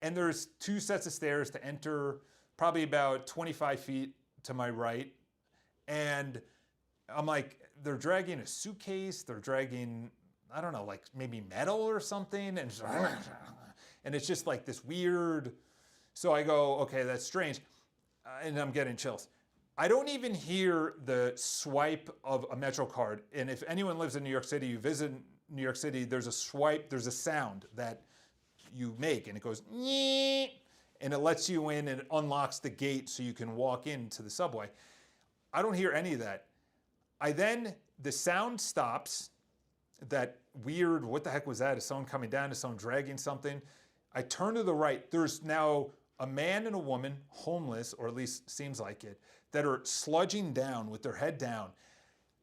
And there's two sets of stairs to enter, probably about 25 feet to my right. And I'm like, they're dragging a suitcase, they're dragging, I don't know, like maybe metal or something. And it's just like this weird, so I go, okay, that's strange. And I'm getting chills. I don't even hear the swipe of a Metro card. And if anyone lives in New York City, you visit New York City, there's a swipe, there's a sound that you make and it goes, and it lets you in and it unlocks the gate so you can walk into the subway. I don't hear any of that. The sound stops, that weird, what the heck was that? Is someone coming down? Is someone dragging something? I turn to the right. There's now a man and a woman, homeless, or at least seems like it, that are sludging down with their head down.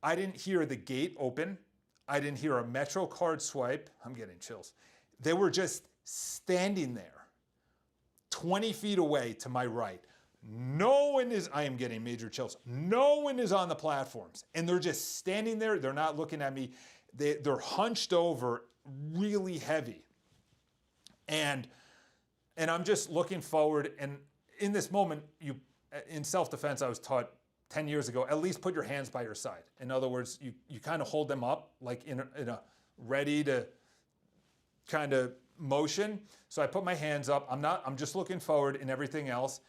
I didn't hear the gate open. I didn't hear a Metro card swipe. I'm getting chills. They were just standing there, 20 feet away to my right. No one is, I am getting major chills. No one is on the platforms. And they're just standing there. They're not looking at me. They're hunched over, really heavy. And I'm just looking forward. And in this moment, in self-defense, I was taught 10 years ago, at least put your hands by your side. In other words, you kind of hold them up, like in a ready to kind of motion. So I put my hands up. I'm just looking forward in everything else.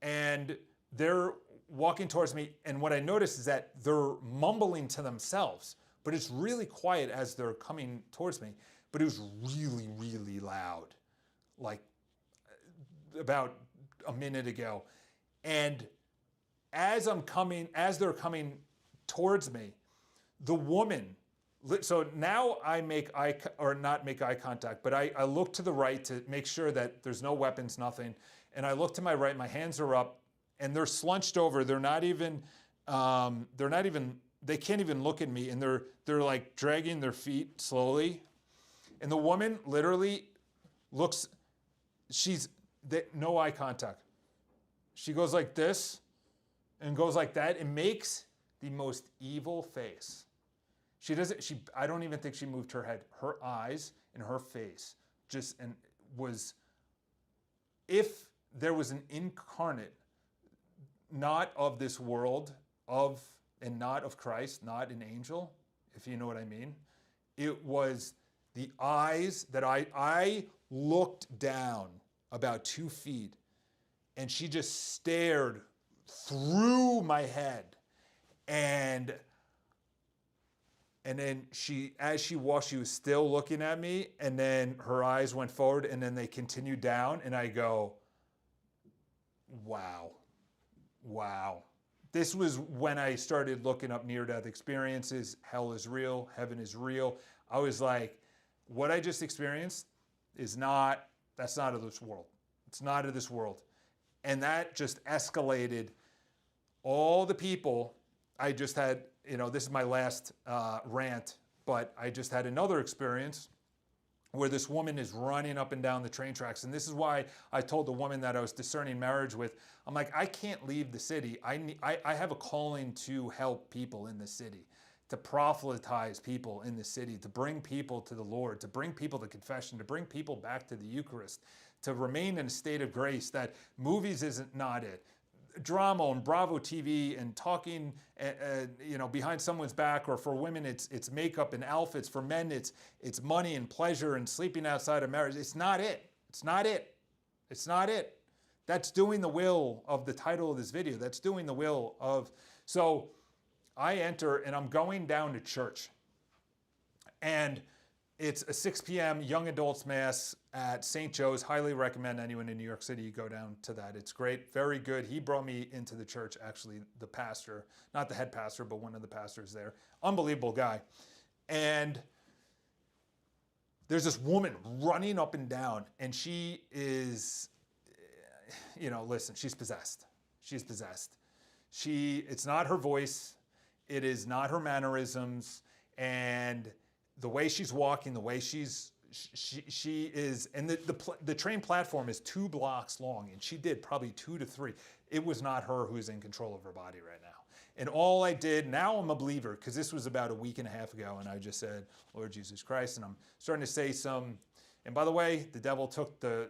And they're walking towards me. And what I noticed is that they're mumbling to themselves, but it's really quiet as they're coming towards me. But it was really, really loud, like about a minute ago. And as they're coming towards me, the woman, so now I not make eye contact, but I look to the right to make sure that there's no weapons, nothing. And I look to my right, my hands are up and they're slunched over. They can't even look at me. And they're like dragging their feet slowly. And the woman literally looks, no eye contact. She goes like this and goes like that and makes the most evil face. I don't even think she moved her head. Her eyes and her face if there was an incarnate, not of this world, and not of Christ, not an angel, if you know what I mean. It was the eyes that I looked down about 2 feet and she just stared through my head. And then as she walked, she was still looking at me, and then her eyes went forward and then they continued down, and I go, wow. This was when I started looking up near-death experiences. Hell is real, heaven is real. I was like, what I just experienced that's not of this world. It's not of this world. And that just escalated all the people. I just had, this is my last rant, but I just had another experience where this woman is running up and down the train tracks. And this is why I told the woman that I was discerning marriage with, I'm like, I can't leave the city. I have a calling to help people in the city, to proselytize people in the city, to bring people to the Lord, to bring people to confession, to bring people back to the Eucharist, to remain in a state of grace, that movies isn't not it. Drama and Bravo TV and talking, behind someone's back, or for women, it's makeup and outfits. For men, it's money and pleasure and sleeping outside of marriage. It's not it. It's not it. It's not it. That's doing the will of the title of this video. That's doing the will of. So I enter and I'm going down to church, and it's a 6 p.m. young adults mass at St. Joe's. Highly recommend anyone in New York City go down to that. It's great, very good. He brought me into the church, actually, the pastor, not the head pastor, but one of the pastors there. Unbelievable guy. And there's this woman running up and down, and she is, listen, she's possessed. She's possessed. It's not her voice. It is not her mannerisms. And the way she's walking, the way she is, and the train platform is 2 blocks long, and she did probably 2 to 3. It was not her who's in control of her body right now. And all I did, now I'm a believer, because this was about a week and a half ago, and I just said, Lord Jesus Christ, and I'm starting to say and by the way, the devil took the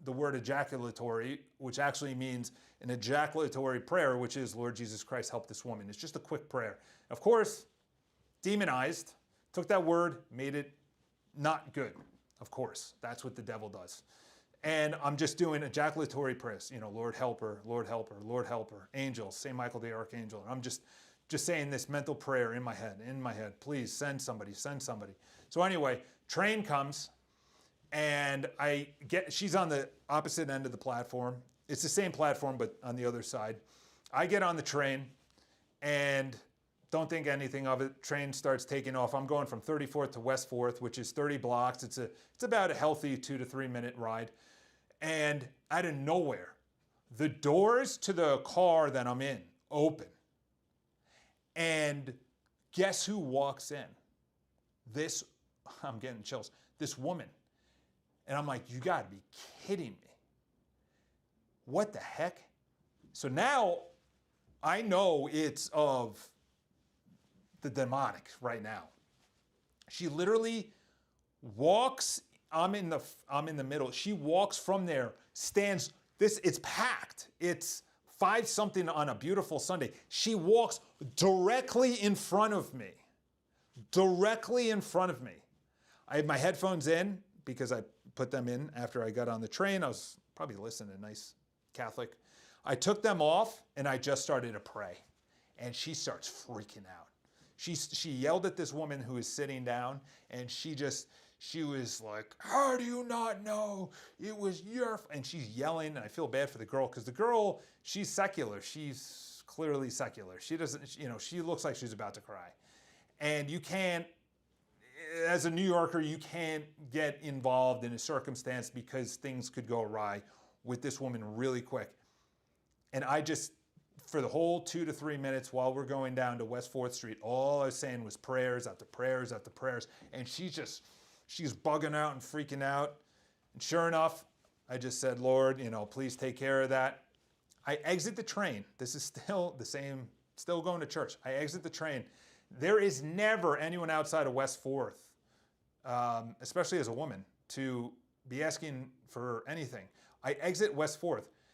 the word ejaculatory, which actually means an ejaculatory prayer, which is, Lord Jesus Christ, help this woman. It's just a quick prayer. Of course, demonized, took that word, made it not good. Of course, that's what the devil does. And I'm just doing ejaculatory prayers. You know, Lord help her, Lord help her, Lord help her. Angels, St. Michael the Archangel. And I'm just saying this mental prayer in my head. Please send somebody, send somebody. So anyway, train comes and she's on the opposite end of the platform. It's the same platform, but on the other side. I get on the train and don't think anything of it. Train starts taking off. I'm going from 34th to West 4th, which is 30 blocks. It's about a healthy 2 to 3 minute ride. And out of nowhere, the doors to the car that I'm in open. And guess who walks in? I'm getting chills. This woman. And I'm like, you gotta be kidding me. What the heck? So now I know it's of the demonic right now. She literally walks, I'm in the middle. She walks from there, stands, it's packed. It's 5 something on a beautiful Sunday. She walks directly in front of me. Directly in front of me. I had my headphones in because I put them in after I got on the train. I was probably listening to nice Catholic. I took them off and I just started to pray. And she starts freaking out. She yelled at this woman who was sitting down, and she was like, how do you not know it was your, and she's yelling, and I feel bad for the girl, because the girl, she's secular. She's clearly secular. She doesn't, she looks like she's about to cry. And you can't, as a New Yorker, you can't get involved in a circumstance because things could go awry with this woman really quick. And I just, for the whole 2 to 3 minutes while we're going down to West 4th Street, all I was saying was prayers after prayers after prayers. And she's bugging out and freaking out. And sure enough, I just said, Lord, please take care of that. I exit the train. This is still the same, still going to church. I exit the train. There is never anyone outside of West 4th, especially as a woman, to be asking for anything. I exit West 4th.